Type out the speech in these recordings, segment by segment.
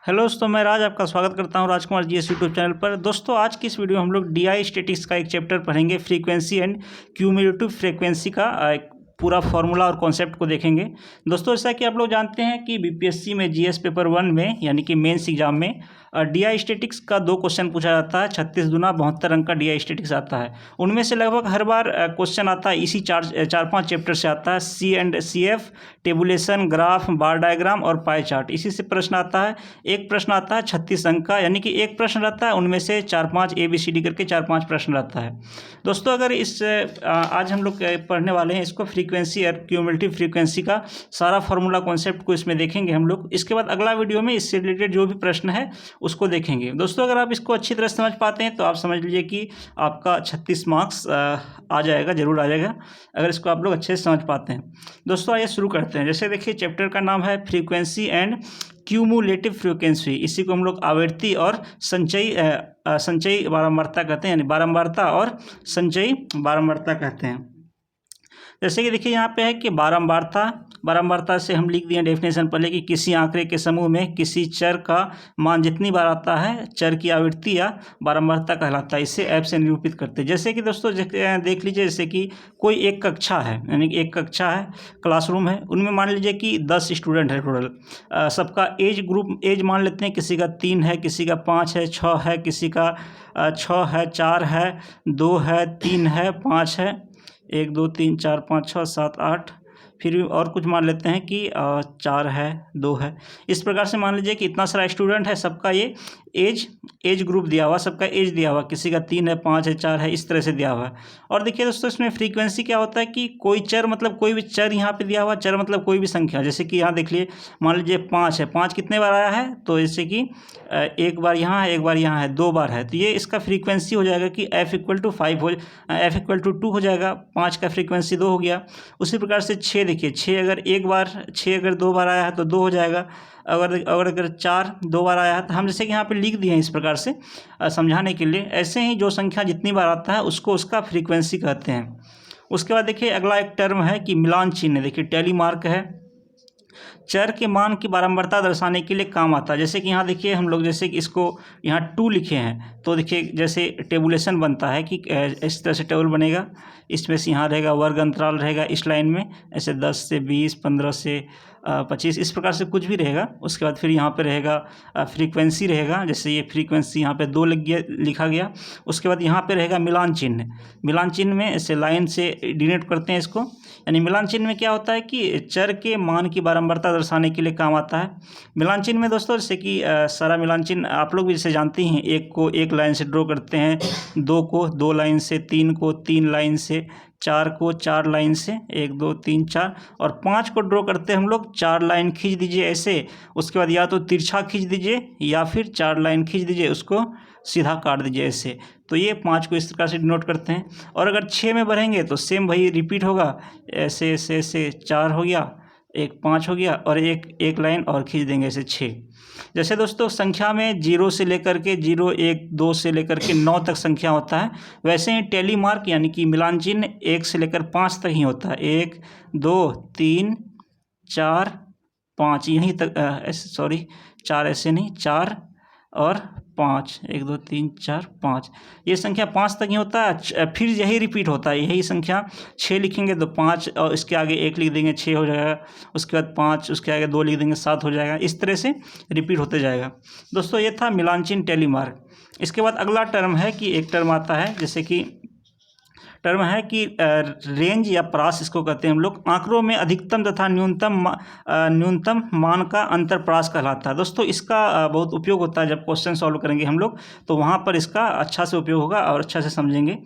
Hello दोस्तों, मैं राज आपका स्वागत करता हूं राजकुमार जीएस यूट्यूब चैनल पर। दोस्तों, आज की इस वीडियो में हम लोग डीआई स्टैटिक्स का एक चैप्टर पढ़ेंगे। फ्रीक्वेंसी एंड क्यूमुलेटिव फ्रीक्वेंसी का एक पूरा फार्मूला और कॉन्सेप्ट को देखेंगे। दोस्तों, जैसा कि आप लोग जानते हैं कि बीपीएससी में जीएस पेपर 1 में यानी कि मेंस एग्जाम में डीआई स्टैटिक्स का 2 क्वेश्चन पूछा जाता है। 36 दूना 72 अंक का डीआई स्टैटिक्स आता है। उनमें से लगभग हर बार क्वेश्चन आता है, इसी 4-5 चैप्टर से आता है। C and C F, tabulation, graph, bar diagram और पाई चार्ट, इसी से प्रश्न आता है। एक प्रश्न आता है 36 अंक का, यानी कि एक प्रश्न रहता है, उनमें से 4-5 ABCD करके 4-5 प्रश्न रहता है। दोस्तों, अगर आज हम लोग पढ़ने वाले हैं इसको, फ्रीक्वेंसी और क्यूमुलेटिव फ्रीक्वेंसी का सारा फार्मूला कॉन्सेप्ट को इसमें देखेंगे हम लोग। इसके बाद अगला वीडियो में इससे रिलेटेड जो भी प्रश्न है उसको देखेंगे। दोस्तों, अगर आप इसको अच्छी तरह समझ पाते हैं तो आप समझ लीजिए कि आपका 36 मार्क्स आ जाएगा, जरूर आ जाएगा, अगर इसको आप लोग अच्छे से समझ पाते हैं। दोस्तों, आइए शुरू करते हैं। जैसे देखिए, चैप्टर का नाम है फ्रीक्वेंसी एंड क्यूमुलेटिव फ्रीक्वेंसी। इसी को हम लोग आवृत्ति और संचयी बारंबारता कहते हैं, यानी बारंबारता और संचयी बारंबारता कहते हैं। जैसे कि देखिए, यहाँ पे है कि बारंबारता से हम लिख दिए डेफिनेशन पहले कि किसी आंकड़े के समूह में किसी चर का मान जितनी बार आता है, चर की आवृत्ति या बारंबारता कहलाता है। इसे ऐप से निरूपित करते हैं। जैसे कि दोस्तों देख लीजिए, जैसे कि कोई एक कक्षा है, यानी कि एक कक्षा है, क्लासरूम है, उनमें मान लीजिए कि 10 स्टूडेंट है टोटल। सबका एज मान लेते हैं, किसी का 3 है, किसी का 5 है, 6 है, किसी का 6 है, 4 है, 2 है, 3 है, 5 है, 1 2 3 4 5 6 7 8, फिर भी और कुछ मान लेते हैं कि 4 है, 2 है। इस प्रकार से मान लीजिए कि इतना सारा स्टूडेंट है, सबका ये एज ग्रुप दिया हुआ, सबका एज दिया हुआ, किसी का 3 है, 5 है, 4 है, इस तरह से दिया हुआ है। और देखिए दोस्तों, इसमें फ्रीक्वेंसी क्या होता है कि कोई चर, मतलब कोई भी चर यहाँ पे दिया हुआ, चर मतलब कोई भी संख्या। जैसे कि यहाँ देख लिए, मान लीजिए 5 है, 5 कितने बार आया है, तो जैसे कि एक बार यहाँ है, एक बार यहाँ है, 2 बार है, तो ये इसका फ्रीक्वेंसी हो जाएगा कि F=2 हो जाएगा। 5 का फ्रीक्वेंसी 2 हो गया। उसी प्रकार से 6 देखिए, 6 अगर 2 बार आया है तो 2 हो जाएगा। अगर 4 2 बार आया है, तो हम जैसे कि यहाँ पे लिख दिए हैं इस प्रकार से समझाने के लिए। ऐसे ही जो संख्या जितनी बार आता है उसको उसका फ्रीक्वेंसी कहते हैं। उसके बाद देखिए, अगला एक टर्म है कि मिलान चिन्ह। देखिए, टैली मार्क है, चर के मान की बारंबारता दर्शाने के लिए काम आता है। जैसे कि यहाँ देखिए, हम लोग जैसे कि इसको यहाँ 2 लिखे हैं, तो देखिए जैसे टेबुलेशन बनता है कि इस तरह से टेबल बनेगा, इसमें से यहाँ रहेगा वर्ग अंतराल रहेगा इस लाइन में, ऐसे 10 से 20, 15 से 25, इस प्रकार से कुछ भी रहेगा। उसके बाद फिर यहाँ पे रहेगा फ्रीक्वेंसी रहेगा, जैसे ये फ्रीक्वेंसी यहाँ पे 2 लिखा गया। उसके बाद यहाँ पे रहेगा मिलान चिन्ह। मिलान चिन्ह में ऐसे लाइन से डिनोट करते हैं इसको, यानी मिलान चिन्ह में क्या होता है कि चर के मान की बारंबारता दर्शाने के लिए काम आता है। मिलान चिन्ह में दोस्तों, जैसे कि सारा मिलान चिन्ह आप लोग भी इसे जानते हैं। 1 को 1 लाइन से ड्रॉ करते हैं, 2 को 2 लाइन से, 3 को 3 लाइन से, 4 को 4 लाइन से, 1 2 3 4, और 5 को ड्रॉ करते हैं हम लोग 4 लाइन खींच दीजिए ऐसे। उसके बाद या तो तिरछा खींच दीजिए या फिर 4 लाइन खींच दीजिए, उसको सीधा काट दीजिए ऐसे। तो ये 5 को इस प्रकार से डिनोट करते हैं। और अगर 6 में बढ़ेंगे तो सेम वही रिपीट होगा, ऐसे ऐसे ऐसे 4 हो गया, एक 5 हो गया, और एक लाइन और खींच देंगे ऐसे 6। जैसे दोस्तों, संख्या में 0 से लेकर के 0 1 2 से लेकर के 9 तक संख्या होता है, वैसे ही टैली मार्क यानी कि मिलान चिन्ह 1 से लेकर 5 तक ही होता है। 1 2 3 4 5, यहीं तक, ऐसे सॉरी 4 ऐसे नहीं, 4 और 5, 1 2 3 4 5, ये संख्या 5 तक ही होता है। फिर यही रिपीट होता है, यही संख्या 6 लिखेंगे तो 5, और इसके आगे 1 लिख देंगे, 6 हो जाएगा। उसके बाद 5, उसके आगे 2 लिख देंगे, 7 हो जाएगा। इस तरह से रिपीट होते जाएगा। दोस्तों, ये था मिलान चिन्ह टैली मार्क। इसके बाद अगला टर्म है कि एक टर्म आता है, जैसे कि टर्म है कि रेंज या प्रास, इसको कहते हैं हम लोग। आंकड़ों में अधिकतम तथा न्यूनतम मान का अंतर प्रास कहलाता है। दोस्तों, इसका बहुत उपयोग होता है जब क्वेश्चन सॉल्व करेंगे हम लोग, तो वहाँ पर इसका अच्छा से उपयोग होगा और अच्छा से समझेंगे।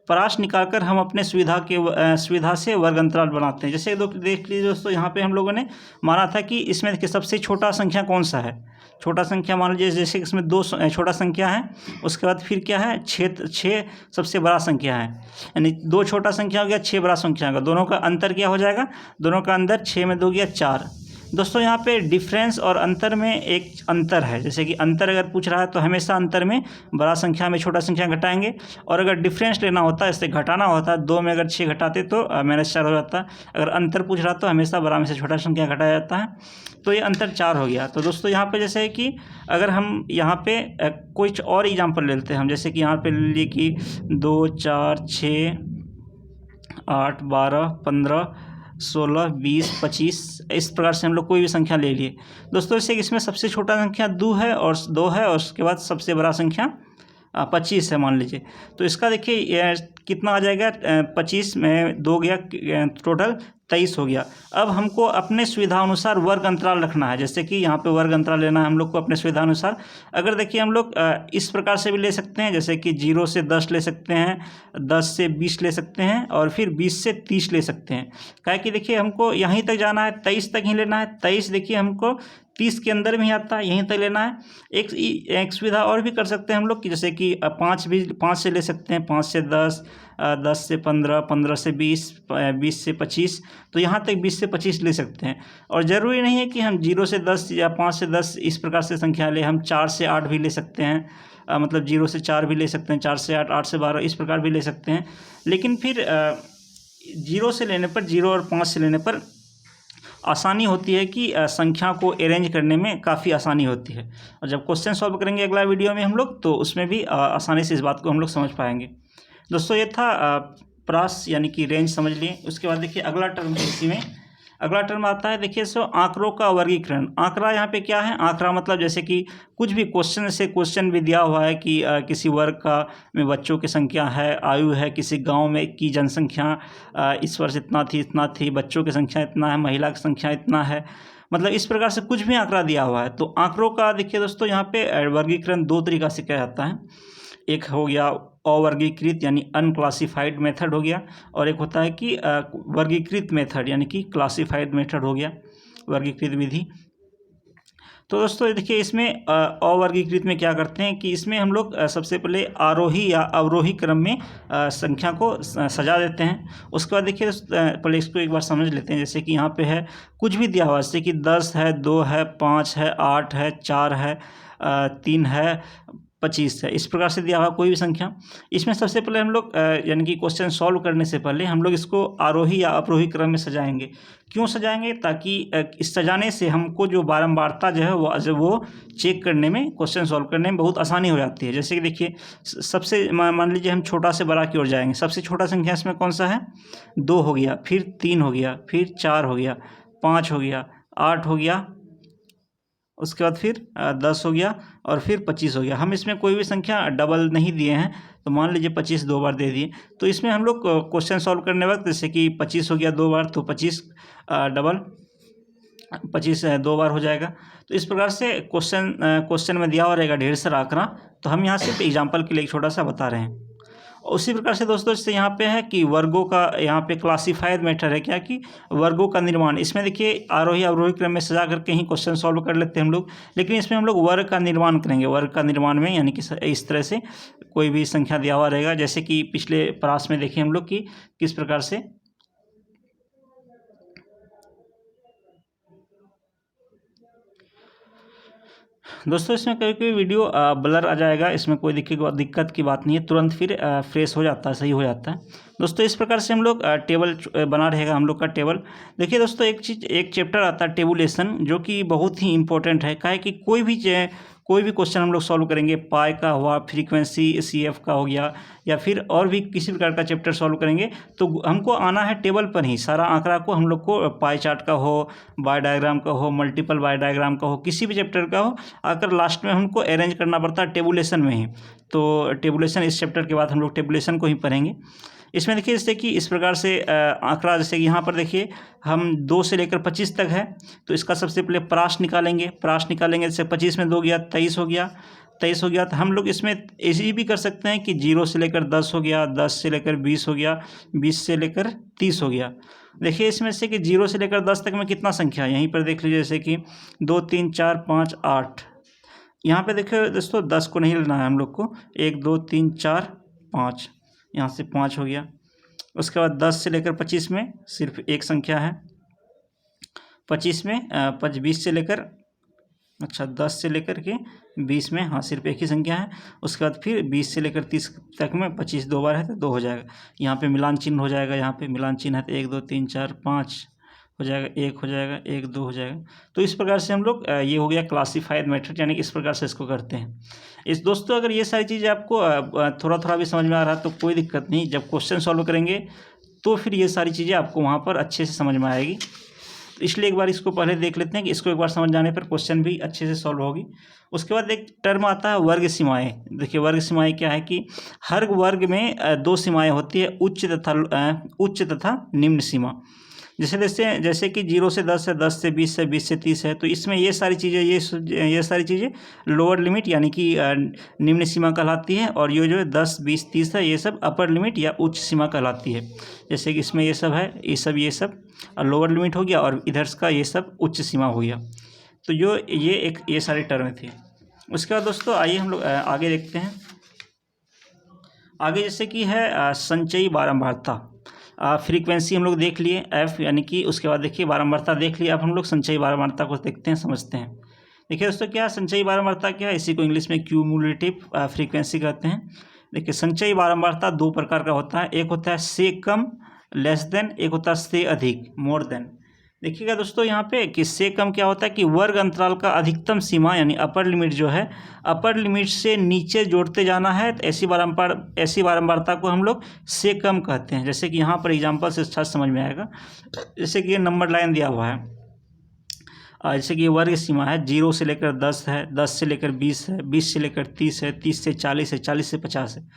प्रास निकालकर हम अपने सुविधा से वर्ग अंतराल बनाते हैं। जैसे देख लीजिए दोस्तों, यहाँ पे हम लोगों ने माना था कि इसमें देखिए सबसे छोटा संख्या कौन सा है। छोटा संख्या मान लीजिए, जैसे इसमें 2 छोटा संख्या है, उसके बाद फिर क्या है, 6 सबसे बड़ा संख्या है, यानी 2 छोटा संख्या हो गया, 6 बड़ा संख्या होगा। दोनों का अंतर क्या हो जाएगा, दोनों का अंतर 6 में 2 गया 4, दोस्तों यहाँ पे डिफरेंस और अंतर में एक अंतर है, जैसे कि अंतर अगर पूछ रहा है तो हमेशा अंतर में बड़ा संख्या में छोटा संख्या घटाएंगे, और अगर डिफरेंस लेना होता है, इससे घटाना होता है, 2 में अगर 6 घटाते तो -4 हो जाता है। अगर अंतर पूछ रहा तो हमेशा बड़ा में से छोटा संख्या घटाया जाता है, तो ये अंतर 4 हो गया। तो दोस्तों यहाँ पे जैसे कि अगर हम यहाँ पे कुछ और एग्जाम्पल ले लेते हैं हम, जैसे कि यहाँ पे ले लिए कि 2, 4, 6, 8, 12, 15, 16, 20, 25, इस प्रकार से हम लोग कोई भी संख्या ले लिए। दोस्तों जैसे इसमें सबसे छोटा संख्या 2 है और उसके बाद सबसे बड़ा संख्या 25 है मान लीजिए। तो इसका देखिए कितना आ जाएगा, 25 में 2 गया, टोटल 23 हो गया। अब हमको अपने सुविधा अनुसार वर्ग अंतराल रखना है, जैसे कि यहाँ पे वर्ग अंतराल लेना है हम लोग को अपने सुविधा अनुसार। अगर देखिए हम लोग इस प्रकार से भी ले सकते हैं, जैसे कि 0 से 10 ले सकते हैं, 10 से 20 ले सकते हैं, और फिर 20 से 30 ले सकते हैं। क्या कि देखिए हमको यहीं तक जाना है, 23 तक ही लेना है। 23 देखिए हमको 30 के अंदर में ही आता है, यहीं तक लेना है। एक सुविधा और भी कर सकते हैं हम लोग कि जैसे कि 5 से ले सकते हैं, 5 से 10, 10 से 15, 15 से 20, 20 से 25, तो यहाँ तक 20 से 25 ले सकते हैं। और ज़रूरी नहीं है कि हम 0 से 10 या 5 से 10 इस प्रकार से संख्या लें, हम 4 से 8 भी ले सकते हैं, मतलब 0 से 4 भी ले सकते हैं, 4 से 8, 8 से 12, इस प्रकार भी ले सकते हैं। लेकिन फिर 0 से लेने पर, 0 और 5 से लेने पर आसानी होती है कि संख्या को अरेंज करने में काफ़ी आसानी होती है, और जब क्वेश्चन सॉल्व करेंगे अगला वीडियो में हम लोग, तो उसमें भी आसानी से इस बात को हम लोग समझ पाएंगे। दोस्तों ये था प्रास यानी कि रेंज समझ लिए। उसके बाद देखिए अगला टर्म है, इसी में अगला टर्म आता है, देखिए सो आंकड़ों का वर्गीकरण। आंकड़ा यहाँ पे क्या है, आंकड़ा मतलब जैसे कि कुछ भी क्वेश्चन भी दिया हुआ है कि किसी वर्ग का में बच्चों की संख्या है, आयु है, किसी गांव में की जनसंख्या इस वर्ष इतना थी, बच्चों की संख्या इतना है, महिला की संख्या इतना है, मतलब इस प्रकार से कुछ भी आंकड़ा दिया हुआ है। तो आंकड़ों का देखिए दोस्तों यहाँ पे वर्गीकरण 2 तरीका से किया जाता है। एक हो गया अवर्गीकृत यानी अनक्लासिफाइड मेथड हो गया, और एक होता है कि वर्गीकृत मेथड यानी कि क्लासिफाइड मेथड हो गया, वर्गीकृत विधि। तो दोस्तों देखिए इसमें अवर्गीकृत में क्या करते हैं कि इसमें हम लोग सबसे पहले आरोही या अवरोही क्रम में संख्या को सजा देते हैं। उसके बाद देखिए पहले इसको एक बार समझ लेते हैं, जैसे कि यहाँ पे है कुछ भी दिया हुआ, जैसे कि 10 है, 2 है, 5 है, 8 है, 4 है, 3 है, 25 है, इस प्रकार से दिया हुआ कोई भी संख्या। इसमें सबसे पहले हम लोग यानी कि क्वेश्चन सॉल्व करने से पहले हम लोग इसको आरोही या अवरोही क्रम में सजाएंगे। क्यों सजाएंगे, ताकि इस सजाने से हमको जो बारंबारता जो है वो चेक करने में, क्वेश्चन सॉल्व करने में बहुत आसानी हो जाती है। जैसे कि देखिए सबसे मान लीजिए हम छोटा से बड़ा की ओर जाएंगे, सबसे छोटा संख्या इसमें कौन सा है, 2 हो गया, फिर 3 हो गया, फिर 4 हो गया, 5 हो गया, 8 हो गया, उसके बाद फिर 10 हो गया, और फिर 25 हो गया। हम इसमें कोई भी संख्या डबल नहीं दिए हैं, तो मान लीजिए 25 2 बार दे दिए, तो इसमें हम लोग क्वेश्चन सॉल्व करने वक्त जैसे कि 25 हो गया 2 बार, तो 25 डबल 25 2 बार हो जाएगा। तो इस प्रकार से क्वेश्चन में दिया हुआ रहेगा ढेर सारा आंकड़ा, तो हम यहाँ सिर्फ एग्जाम्पल के लिए एक छोटा सा बता रहे हैं। उसी प्रकार से दोस्तों जैसे यहाँ पे है कि वर्गों का, यहाँ पे क्लासिफाइड मेथड है क्या कि वर्गों का निर्माण। इसमें देखिए आरोही अवरोही क्रम में सजा करके ही क्वेश्चन सॉल्व कर लेते हैं हम लोग, लेकिन इसमें हम लोग वर्ग का निर्माण करेंगे। वर्ग का निर्माण में यानी कि इस तरह से कोई भी संख्या दिया हुआ रहेगा, जैसे कि पिछले प्रास में देखें हम लोग कि किस प्रकार से दोस्तों इसमें कभी कभी वीडियो ब्लर आ जाएगा, इसमें कोई दिक्कत की बात नहीं है, तुरंत फिर फ्रेश हो जाता है, सही हो जाता है। दोस्तों इस प्रकार से हम लोग टेबल बना रहेगा हम लोग का टेबल। देखिए दोस्तों एक चैप्टर आता है टेबुलेशन, जो कि बहुत ही इंपॉर्टेंट है। क्या है कि कोई भी क्वेश्चन हम लोग सॉल्व करेंगे, पाई का हुआ, फ्रीक्वेंसी CF का हो गया, या फिर और भी किसी प्रकार का चैप्टर सॉल्व करेंगे, तो हमको आना है टेबल पर ही। सारा आंकड़ा को हम लोग को पाई चार्ट का हो, बाय डायग्राम का हो, मल्टीपल बाय डायग्राम का हो, किसी भी चैप्टर का हो, आकर लास्ट में हमको अरेंज करना पड़ता है टेबुलेशन में ही। तो टेबुलेशन इस चैप्टर के बाद हम लोग टेबुलेशन को ही पढ़ेंगे। इसमें देखिए जैसे कि इस प्रकार से आंकड़ा, जैसे कि यहाँ पर देखिए हम 2 से लेकर 25 तक है, तो इसका सबसे पहले प्राश निकालेंगे। जैसे 25 में 2 गया, 23 हो गया, 23 हो गया। तो हम लोग इसमें ऐसे भी कर सकते हैं कि 0 से लेकर 10 हो गया, 10 से लेकर 20 हो गया, 20 से लेकर 30 हो गया। देखिए इसमें से कि 0 से लेकर 10 तक में कितना संख्या है, यहीं पर देख लीजिए, जैसे कि 2 3 4 5 8। यहाँ पे देखिए दोस्तों 10 को नहीं लेना है हम लोग को, 1 2 3 4 5, यहाँ से 5 हो गया। उसके बाद 10 से लेकर 25 में सिर्फ एक संख्या है, 25 में 20 से लेकर 10 से लेकर के 20 में, हाँ सिर्फ एक ही संख्या है। उसके बाद फिर 20 से लेकर 30 तक में 25 दो बार है तो 2 हो जाएगा। यहाँ पे मिलान चिन्ह हो जाएगा, यहाँ पे मिलान चिन्ह है तो 1 2 3 4 5 हो जाएगा, 1 हो जाएगा, 1 2 हो जाएगा। तो इस प्रकार से हम लोग ये हो गया क्लासीफाइड मेथड, यानी कि इस प्रकार से इसको करते हैं। इस दोस्तों अगर ये सारी चीज़ें आपको थोड़ा थोड़ा भी समझ में आ रहा है तो कोई दिक्कत नहीं, जब क्वेश्चन सॉल्व करेंगे तो फिर ये सारी चीज़ें आपको वहाँ पर अच्छे से समझ में आएगी। इसलिए एक बार इसको पहले देख लेते हैं कि इसको एक बार समझ जाने पर क्वेश्चन भी अच्छे से सॉल्व होगी। उसके बाद एक टर्म आता है वर्ग सीमाएं। देखिए वर्ग सीमाएं क्या है कि हर वर्ग में 2 सीमाएं होती है, उच्च तथा निम्न सीमा। जैसे कि 0 से 10 है, 10 से 20 है, 20 से 30 है, तो इसमें ये सारी चीज़ें लोअर लिमिट यानी कि निम्न सीमा कहलाती है, और ये जो है 10 20 30 है ये सब अपर लिमिट या उच्च सीमा कहलाती है। जैसे कि इसमें ये सब है, ये सब लोअर लिमिट हो गया, और इधर का ये सब उच्च सीमा हो गया। तो जो ये सारी टर्म थी। उसके बाद दोस्तों आइए हम लोग आगे देखते हैं। आगे जैसे कि है संचयी बारंबारता, फ्रीक्वेंसी हम लोग देख लिए एफ, यानी कि उसके बाद देखिए बारंबारता देख लिया। अब हम लोग संचयी बारंबारता को देखते हैं, समझते हैं। देखिए दोस्तों क्या संचयी बारंबारता क्या है, इसी को इंग्लिश में क्यूमुलेटिव फ्रीक्वेंसी कहते हैं। देखिए संचयी बारंबारता 2 प्रकार का होता है, एक होता है से कम लेस देन, एक होता है से अधिक मोर देन। देखिएगा दोस्तों यहाँ पे कि से कम क्या होता है कि वर्ग अंतराल का अधिकतम सीमा यानी अपर लिमिट जो है, अपर लिमिट से नीचे जोड़ते जाना है, तो ऐसी बारंबारता को हम लोग से कम कहते हैं। जैसे कि यहाँ पर एग्जांपल से अच्छा समझ में आएगा। जैसे कि ये नंबर लाइन दिया हुआ है, जैसे कि ये वर्ग सीमा है, 0 से लेकर 10 है, 10 से लेकर 20 है, 20 से लेकर 30 है, 30 से 40 है, 40 से 50 है।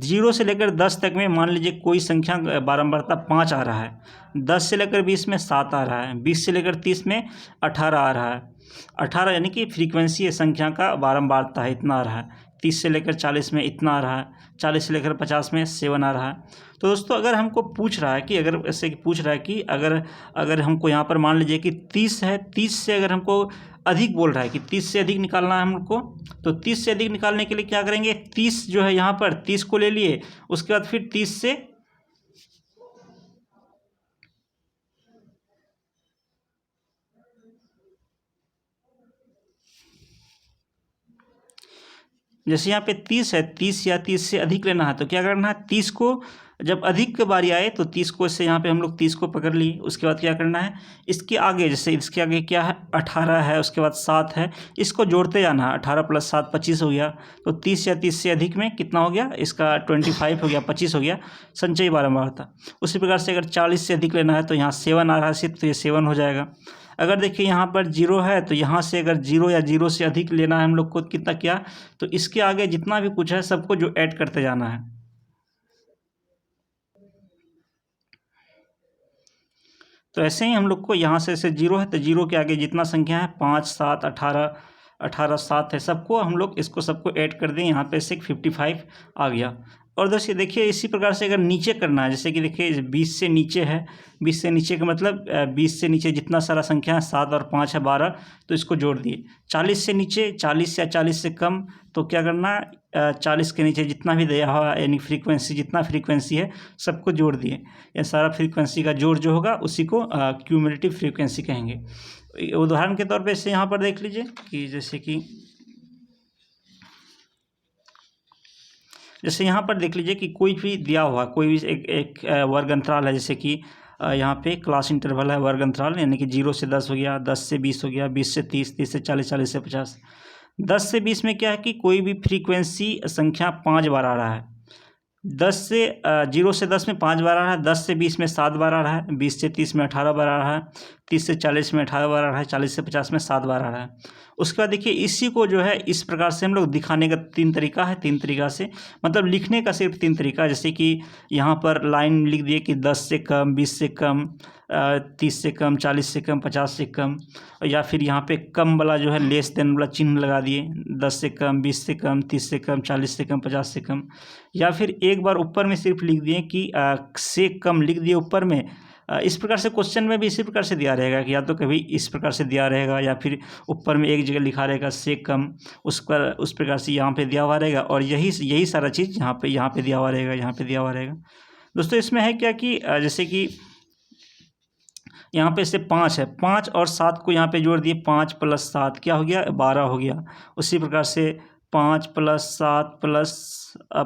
0 से लेकर 10 तक में मान लीजिए कोई संख्या बारंबारता 5 आ रहा है, 10 से लेकर 20 में 7 आ रहा है, 20 से लेकर 30 में 18 आ रहा है। 18 यानी कि फ्रीक्वेंसी संख्या का बारंबारता है, इतना आ रहा है। 30 से लेकर 40 में इतना आ रहा है, 40 से लेकर 50 में 7 आ रहा है। तो दोस्तों अगर हमको पूछ रहा है कि अगर हमको यहाँ पर मान लीजिए कि 30 है, 30 से अगर हमको अधिक बोल रहा है कि 30 से अधिक निकालना है हमको, तो 30 से अधिक निकालने के लिए क्या करेंगे, 30 जो है यहाँ पर 30 को ले लिए, उसके बाद फिर 30 से जैसे यहाँ पे 30 है, 30 या 30 से अधिक लेना है तो क्या करना है, 30 को जब अधिक की बारी आए तो 30 को इससे यहाँ पे हम लोग 30 को पकड़ लिए। उसके बाद क्या करना है, इसके आगे जैसे इसके आगे क्या है 18 है, उसके बाद 7 है, इसको जोड़ते जाना है। 18 + 7 25 हो गया। तो 30 या 30 से अधिक में कितना हो गया, इसका 25 हो गया, 25 हो गया संचयी बारंबारता। उसी प्रकार से अगर 40 से अधिक लेना है तो यहाँ 7 आ रहा है सिर्फ, तो ये 7 हो जाएगा। अगर देखिए यहाँ पर 0 है तो यहाँ से अगर 0 या 0 से अधिक लेना है हम लोग को कितना क्या, तो इसके आगे जितना भी कुछ है सबको जो ऐड करते जाना है। तो ऐसे ही हम लोग को यहाँ से ऐसे 0 है तो 0 के आगे जितना संख्या है 5 7 18 18 7 है, सबको हम लोग इसको सबको ऐड कर दें, यहाँ पे से 55 आ गया। और दोस्तों देखिए इसी प्रकार से अगर नीचे करना है, जैसे कि देखिए 20 से नीचे है, 20 से नीचे का मतलब 20 से नीचे जितना सारा संख्या है 7 और 5 है 12, तो इसको जोड़ दिए। 40 से नीचे, 40 या 40 से कम, तो क्या करना, 40 के नीचे जितना भी दिया हुआ यानी फ्रीक्वेंसी, जितना फ्रीक्वेंसी है सबको जोड़ दिए। ये सारा फ्रीक्वेंसी का जोड़ जो होगा उसी को क्यूमुलेटिव फ्रीक्वेंसी कहेंगे। उदाहरण के तौर पे इसे यहाँ पर देख लीजिए कि जैसे यहाँ पर देख लीजिए कि कोई भी दिया हुआ कोई भी एक वर्ग अंतराल है, जैसे कि यहाँ पे क्लास इंटरवल है वर्ग अंतराल, यानी कि 0 से 10 हो गया, 10 से 20 हो गया, 20 से 30, 30 से 40, 40 से 50। 10 से 20 में क्या है कि कोई भी फ्रीक्वेंसी संख्या 5 बार आ रहा है। 0 से 10 में 5 बार आ रहा है, 10 से 20 में 7 बार आ रहा है, 20 से 30 में 18 बार आ रहा है, 30 से 40 में 18 बार आ रहा है, 40 से 50 में 7 बार आ रहा है। उसके बाद देखिए इसी को जो है इस प्रकार से हम लोग दिखाने का 3 तरीका है, 3 तरीका से मतलब लिखने का सिर्फ 3 तरीका। जैसे कि यहाँ पर लाइन लिख दिए कि 10 से कम, 20 से कम, 30 से कम, 40 से कम, 50 से कम, या फिर यहाँ पे कम वाला जो है लेस देन वाला चिन्ह लगा दिए, 10 से कम, 20 से कम, 30 से कम, 40 से कम, 50 से कम, या फिर एक बार ऊपर में सिर्फ लिख दिए कि से कम लिख दिए ऊपर में। इस प्रकार से क्वेश्चन में भी इसी प्रकार से दिया रहेगा कि या तो कभी इस प्रकार से दिया रहेगा या फिर ऊपर में एक जगह लिखा रहेगा से कम, उस प्रकार से यहाँ पे दिया हुआ रहेगा, और यही सारा चीज़ यहाँ पे दिया हुआ रहेगा, यहाँ पे दिया हुआ रहेगा। दोस्तों इसमें है क्या कि जैसे कि यहाँ पे से 5 है, 5 और 7 को यहाँ पे जोड़ दिए, 5 + 7 क्या हो गया, 12 हो गया। उसी प्रकार से 5 + 7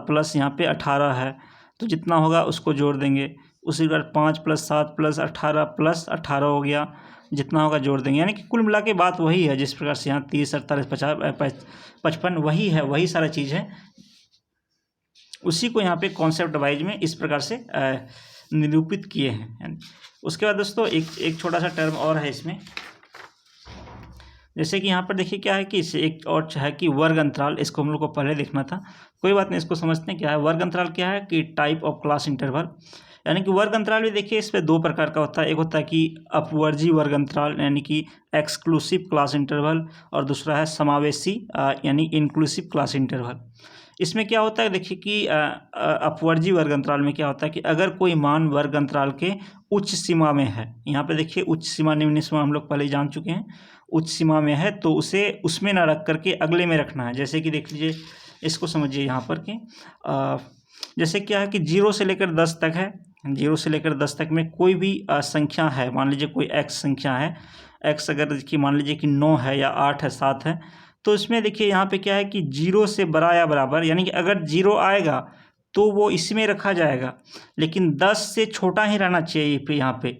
प्लस यहाँ पे 18 है, तो जितना होगा उसको जोड़ देंगे। उसी प्रकार 5 + 7 + 18 हो गया, जितना होगा जोड़ देंगे। यानी कि कुल मिला के बात वही है, जिस प्रकार से यहाँ 30, 48, 50, 55 वही है, वही सारा चीज़ है। उसी को यहाँ पे कॉन्सेप्ट वाइज में इस प्रकार से निरूपित किए हैं। उसके बाद दोस्तों एक छोटा सा टर्म और है इसमें, जैसे कि यहाँ पर देखिए क्या है कि इससे एक और है कि वर्ग अंतराल, इसको हम लोग को पहले देखना था, कोई बात नहीं, इसको समझते हैं क्या है। वर्ग अंतराल क्या है कि टाइप ऑफ क्लास इंटरवल, यानी कि वर्ग अंतराल भी देखिए इस पर 2 प्रकार का होता है। एक होता है कि अपवर्जी वर्ग अंतराल यानी कि एक्सक्लूसिव क्लास इंटरवल, और दूसरा है समावेशी यानी इंक्लूसिव क्लास इंटरवल। इसमें क्या होता है देखिए कि अपवर्जी वर्ग अंतराल में क्या होता है कि अगर कोई मान वर्ग अंतराल के उच्च सीमा में है, यहाँ पे देखिए उच्च सीमा निम्न सीमा हम लोग पहले ही जान चुके हैं, उच्च सीमा में है तो उसे उसमें ना रख करके अगले में रखना है। जैसे कि देख लीजिए, इसको समझिए यहाँ पर कि जैसे क्या है कि 0 से लेकर 10 तक है, 0 से लेकर 10 तक में कोई भी संख्या है, मान लीजिए कोई x संख्या है, x अगर देखिए मान लीजिए कि 9 है या 8 है, 7 है, तो इसमें देखिए यहाँ पे क्या है कि 0 से बड़ा या बराबर, यानी कि अगर 0 आएगा तो वो इसमें रखा जाएगा, लेकिन 10 से छोटा ही रहना चाहिए। फिर यहाँ पे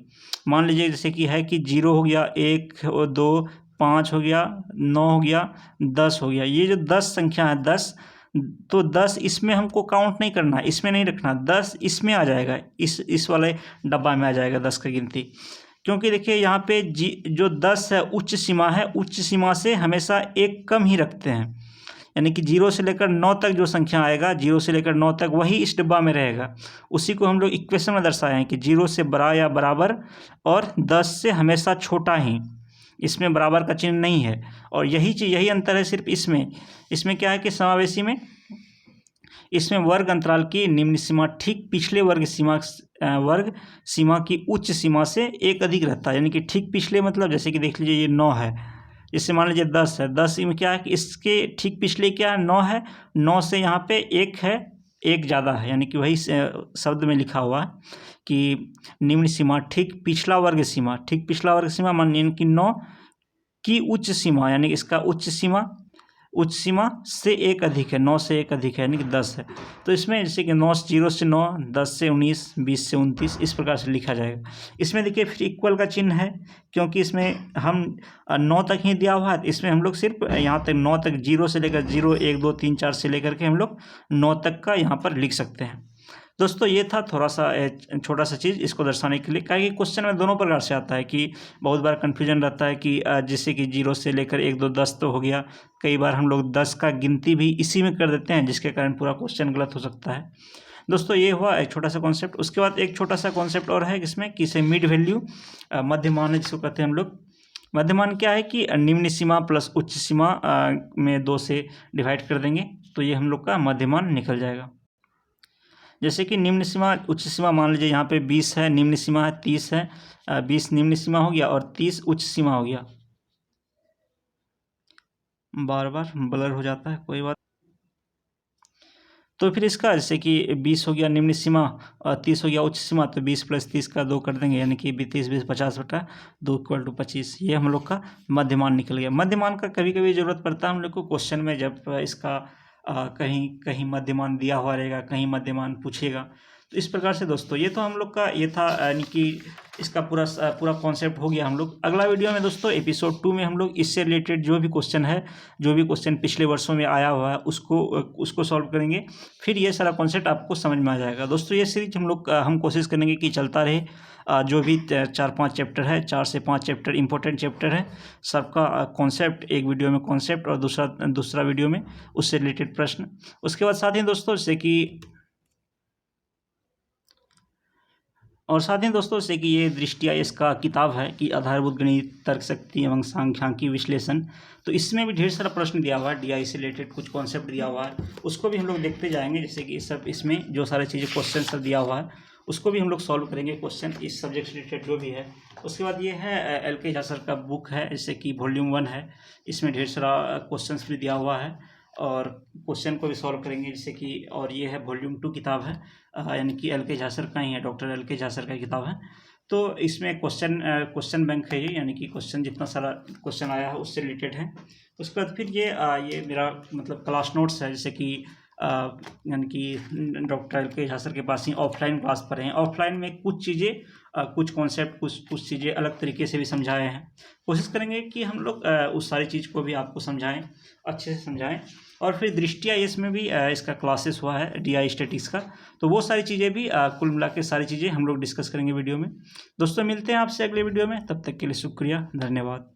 मान लीजिए जैसे कि है कि 0 हो गया, 1 और 2, 5 हो गया, 9 हो गया, 10 हो गया, ये जो 10 संख्या है 10, तो 10 इसमें हमको काउंट नहीं करना, इसमें नहीं रखना, 10 इसमें आ जाएगा, इस वाले डब्बा में आ जाएगा 10 का गिनती। क्योंकि देखिए यहाँ पे जो 10 है उच्च सीमा है, उच्च सीमा से हमेशा एक कम ही रखते हैं, यानी कि 0 से लेकर 9 तक जो संख्या आएगा, 0 से लेकर 9 तक वही इस डिब्बा में रहेगा। उसी को हम लोग इक्वेशन में दर्शाए हैं कि 0 से बड़ा या बराबर और 10 से हमेशा छोटा ही, इसमें बराबर का चिन्ह नहीं है। और यही चीज़, यही अंतर है सिर्फ इसमें क्या है कि समावेशी में इसमें वर्ग अंतराल की निम्न सीमा ठीक पिछले वर्ग सीमा की उच्च सीमा से एक अधिक रहता है, यानी कि ठीक पिछले मतलब जैसे कि देख लीजिए ये 9 है, इससे मान लीजिए 10 है, 10 में क्या है कि इसके ठीक पिछले क्या है 9 है, 9 से यहाँ पे 1 है, 1 ज़्यादा है, यानी कि वही शब्द में लिखा हुआ है कि निम्न सीमा ठीक पिछला वर्ग सीमा मान कि 9 की उच्च सीमा, यानी कि इसका उच्च सीमा से एक अधिक है, 9 से एक अधिक है, यानी कि 10 है। तो इसमें जैसे कि 9 0 से 9, 10 से 19, 20 से 29 इस प्रकार से लिखा जाएगा। इसमें देखिए फिर इक्वल का चिन्ह है, क्योंकि इसमें हम 9 तक ही दिया हुआ है, इसमें हम लोग सिर्फ यहाँ तक 9 तक, 0 से लेकर 0, 1, 2, 3, 4 से लेकर के हम लोग 9 तक का यहाँ पर लिख सकते हैं। दोस्तों ये था थोड़ा सा छोटा सा चीज़ इसको दर्शाने के लिए, क्योंकि क्वेश्चन में दोनों प्रकार से आता है कि बहुत बार कन्फ्यूजन रहता है कि जैसे कि 0 से लेकर 1, 2, 10 तो हो गया, कई बार हम लोग 10 का गिनती भी इसी में कर देते हैं, जिसके कारण पूरा क्वेश्चन गलत हो सकता है। दोस्तों ये हुआ एक छोटा सा कॉन्सेप्ट। उसके बाद एक छोटा सा कॉन्सेप्ट और है जिसमें कि से मिड वैल्यू मध्यमान है, जिसको कहते हैं हम लोग। मध्यमान क्या है कि निम्न सीमा प्लस उच्च सीमा में 2 से डिवाइड कर देंगे तो ये हम लोग का मध्यमान निकल जाएगा। जैसे कि निम्न सीमा उच्च सीमा मान लीजिए यहाँ पे 20 है, निम्न सीमा है 30 है, 20 निम्न सीमा हो गया और 30 उच्च सीमा हो गया। बार बार ब्लर हो जाता है, कोई बात। तो फिर इसका जैसे कि 20 हो गया निम्न सीमा और 30 हो गया उच्च सीमा, तो 20 + 30 का 2 कर देंगे, यानी कि 30, 20, 50 बटा 2 = 25। ये हम लोग का मध्यमान निकल गया। मध्यमान का कभी कभी ज़रूरत पड़ता है हम लोग को क्वेश्चन में, जब इसका कहीं कहीं मध्यमान दिया हुआ रहेगा, कहीं मध्यमान पूछेगा। तो इस प्रकार से दोस्तों ये तो हम लोग का ये था, यानी कि इसका पूरा कॉन्सेप्ट हो गया हम लोग। अगला वीडियो में दोस्तों एपिसोड 2 में हम लोग इससे रिलेटेड जो भी क्वेश्चन पिछले वर्षों में आया हुआ है उसको सॉल्व करेंगे। फिर ये सारा कॉन्सेप्ट आपको समझ में आ जाएगा। दोस्तों ये सीरीज हम कोशिश करेंगे कि चलता रहे, जो भी 4-5 चैप्टर है, 4 से 5 चैप्टर इंपॉर्टेंट चैप्टर है, सबका कॉन्सेप्ट एक वीडियो में कॉन्सेप्ट और दूसरा वीडियो में उससे रिलेटेड प्रश्न। उसके बाद साथ ही दोस्तों जैसे कि ये दृष्टिया इसका किताब है कि आधारभूत गणित, तर्क शक्ति एवं सांख्यिकी विश्लेषण, तो इसमें भी ढेर सारा प्रश्न दिया हुआ है, DI से रिलेटेड कुछ कॉन्सेप्ट दिया हुआ है, उसको भी हम लोग देखते जाएंगे। जैसे कि सब इसमें जो सारी चीज़ें क्वेश्चन सब दिया हुआ है उसको भी हम लोग सॉल्व करेंगे, क्वेश्चन इस सब्जेक्ट से रिलेटेड जो भी है। उसके बाद ये है LK झा सर का बुक है, जैसे कि वॉल्यूम 1 है, इसमें ढेर सारा क्वेश्चन भी दिया हुआ है और क्वेश्चन को भी सॉल्व करेंगे, जैसे कि। और ये है वॉल्यूम 2 किताब है, यानी कि LK झा सर का ही है, डॉक्टर LK झा सर का किताब है। तो इसमें क्वेश्चन बैंक है ये, यानी कि क्वेश्चन जितना सारा क्वेश्चन आया है उससे रिलेटेड है। उसके बाद फिर ये मेरा मतलब क्लास नोट्स है, जैसे कि यानी कि डॉक्टर एल के झा सर के पास ही ऑफलाइन क्लास पर हैं। ऑफलाइन में कुछ चीज़ें कुछ कॉन्सेप्ट कुछ चीज़ें अलग तरीके से भी समझाए हैं। कोशिश करेंगे कि हम लोग उस सारी चीज़ को भी आपको समझाएं, अच्छे से समझाएं। और फिर दृष्टि आईएएस में भी इसका क्लासेस हुआ है, डीआई स्टैटिक्स का, तो वो सारी चीज़ें भी कुल मिला के सारी चीज़ें हम लोग डिस्कस करेंगे वीडियो में। दोस्तों मिलते हैं आपसे अगले वीडियो में, तब तक के लिए शुक्रिया, धन्यवाद।